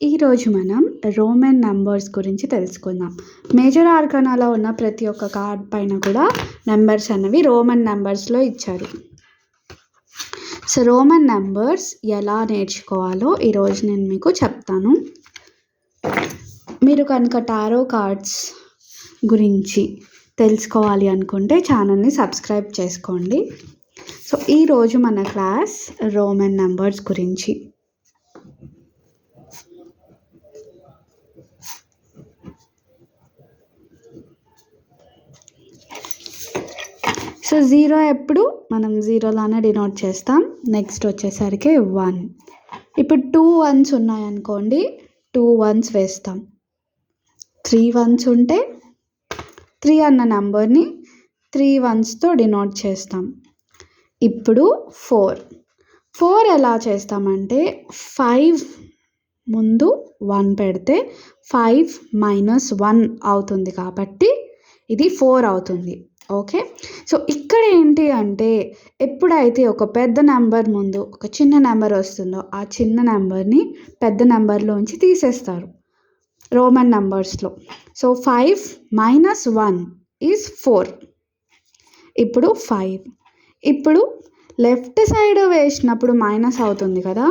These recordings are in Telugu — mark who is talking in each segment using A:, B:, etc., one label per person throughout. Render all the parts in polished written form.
A: ఈరోజు మనం రోమన్ నంబర్స్ గురించి తెలుసుకుందాం. మేజర్ ఆర్కానాలో ఉన్న ప్రతి ఒక్క కార్డ్ పైన కూడా నెంబర్స్ అన్నవి రోమన్ నెంబర్స్లో ఇచ్చారు. సో రోమన్ నెంబర్స్ ఎలా నేర్చుకోవాలో ఈరోజు నేను మీకు చెప్తాను. మీరు కనుక టారో కార్డ్స్ గురించి తెలుసుకోవాలి అనుకుంటే ఛానల్ని సబ్స్క్రైబ్ చేసుకోండి. సో ఈరోజు మన క్లాస్ రోమన్ నెంబర్స్ గురించి. సో జీరో ఎప్పుడు మనం జీరోలానే డినోట్ చేస్తాం. నెక్స్ట్ వచ్చేసరికి 1. ఇప్పుడు 2 1s ఉన్నాయనుకోండి, 2 1s వేస్తాం. 3 1s ఉంటే 3 అన్న నెంబర్ని 3 1sతో డినోట్ చేస్తాం. ఇప్పుడు 4 ఎలా చేస్తామంటే 5 ముందు 1 పెడితే 5 - 1 అవుతుంది కాబట్టి ఇది 4 అవుతుంది. ఓకే, సో ఇక్కడ ఏంటి అంటే ఎప్పుడైతే ఒక పెద్ద నెంబర్ ముందు ఒక చిన్న నెంబర్ వస్తుందో ఆ చిన్న నెంబర్ని పెద్ద నెంబర్లోంచి తీసేస్తారు రోమన్ నెంబర్స్లో. So 5 - 1 is 4. ఇప్పుడు 5. ఇప్పుడు లెఫ్ట్ సైడ్ వేసినప్పుడు మైనస్ అవుతుంది కదా,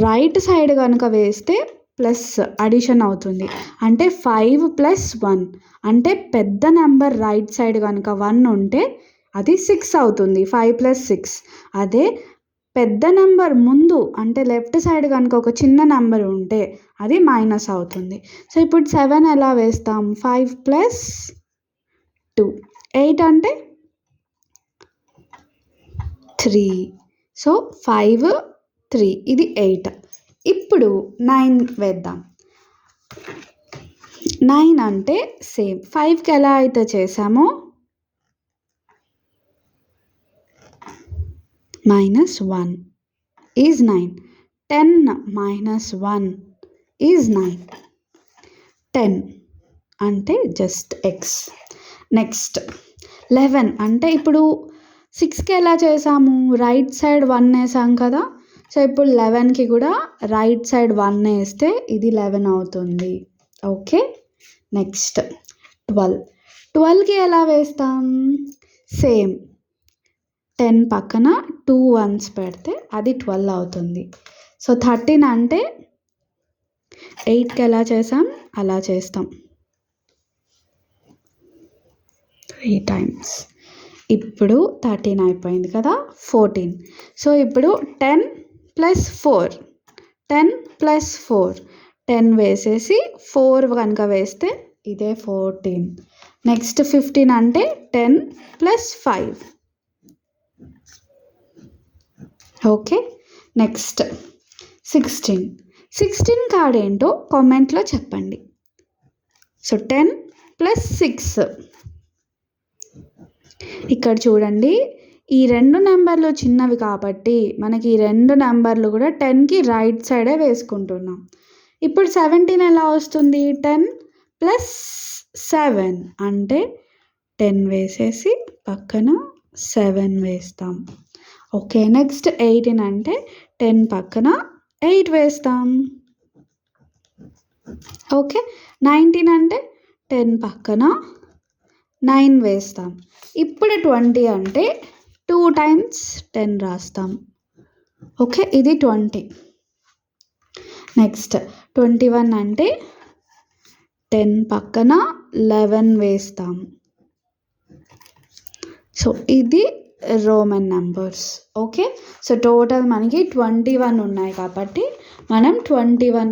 A: రైట్ సైడ్ కనుక వేస్తే ప్లస్ అడిషన్ అవుతుంది. అంటే 5 + 1 అంటే పెద్ద నెంబర్ రైట్ సైడ్ కనుక 1 ఉంటే అది 6 అవుతుంది. 5 + 6. అదే పెద్ద నెంబర్ ముందు అంటే లెఫ్ట్ సైడ్ కనుక ఒక చిన్న నెంబర్ ఉంటే అది మైనస్ అవుతుంది. సో ఇప్పుడు 7 ఎలా వేస్తాం? 5 + 2 8 అంటే 3. సో 5 3 ఇది 8. ఇప్పుడు 9 వేద్దాం. 9 అంటే సేమ్ 5కి ఎలా అయితే చేసామో -1 ఈజ్ 9. 10 - 1 ఈజ్ 9. 10 అంటే జస్ట్ x. నెక్స్ట్ 11 అంటే ఇప్పుడు 6కి ఎలా చేసాము? రైట్ సైడ్ 1 వేసాం కదా. సో ఇప్పుడు 11కి కూడా రైట్ సైడ్ 1 వేస్తే ఇది 11 అవుతుంది. ఓకే, నెక్స్ట్ 12కి ఎలా వేస్తాం? సేమ్ 10 పక్కన 2 1s పెడితే అది 12 అవుతుంది. సో 13 అంటే 8కి ఎలా చేసాం అలా చేస్తాం 3 times. ఇప్పుడు 13 అయిపోయింది కదా. 14. సో ఇప్పుడు 10 + 4 10 + 4 10 వేసేసి 4 కనుక వేస్తే ఇదే 14. నెక్స్ట్ 15 అంటే 10 + 5. ఓకే, నెక్స్ట్ 16 కార్డ్ ఏంటో కామెంట్లో చెప్పండి. సో 10 + 6. ఇక్కడ చూడండి, ఈ 2 నెంబర్లు చిన్నవి కాబట్టి మనకి ఈ 2 నెంబర్లు కూడా 10కి రైట్ సైడే వేసుకుంటున్నాం. ఇప్పుడు 17 ఎలా వస్తుంది? 10 + 7 అంటే 10 వేసేసి పక్కన 7 వేస్తాం. ఓకే, నెక్స్ట్ 18 అంటే 10 పక్కన 8 వేస్తాం. ఓకే, 19 అంటే 10 పక్కన 9 వేస్తాం. ఇప్పుడు 20 అంటే 2 times 10 రాస్తాం. ఓకే, ఇది 20. నెక్స్ట్ 21 అంటే 10 పక్కన 11 వేస్తాం. సో ఇది Roman numbers. Okay, so total మనకి 21 ఉన్నాయి కాబట్టి మనం 21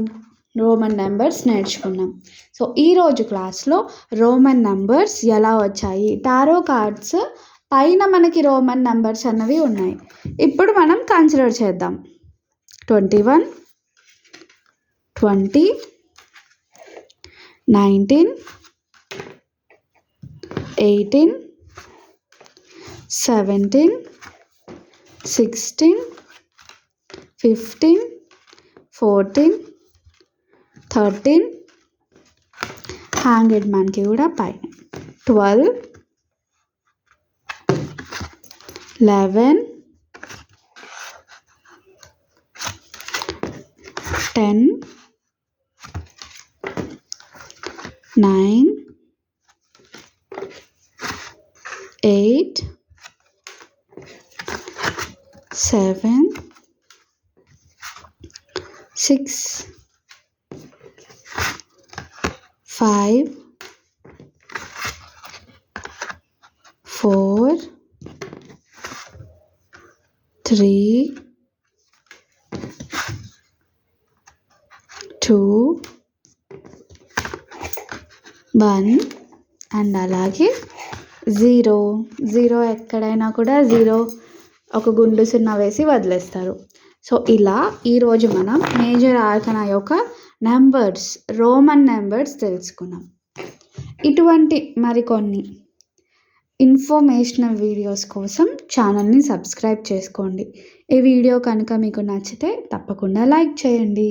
A: రోమన్ నెంబర్స్ నేర్చుకున్నాం. సో ఈరోజు క్లాస్లో రోమన్ నెంబర్స్ ఎలా వచ్చాయి, టారో కార్డ్స్ పైన మనకి రోమన్ నెంబర్స్ అన్నవి ఉన్నాయి. ఇప్పుడు మనం కన్సిడర్ చేద్దాం. 21 20 19 18 17 16 15 14 13 హ్యాంగెడ్ మ్యాన్కి కూడా పైన 12 11 10 9 8 7 6 5 4 3 2 1 అండ్ అలాగే 0 ఎక్కడైనా కూడా 0 ఒక గుండు సున్నా వేసి వదిలేస్తారు. సో ఇలా ఈరోజు మనం మేజర్ ఆర్కనా యొక్క నెంబర్స్, రోమన్ నెంబర్స్ తెలుసుకున్నాం. ఇటువంటి మరికొన్ని ఇన్ఫర్మేషనల్ వీడియోస్ కోసం ఛానల్ని సబ్స్క్రైబ్ చేసుకోండి. ఈ వీడియో కనుక మీకు నచ్చితే తప్పకుండా లైక్ చేయండి.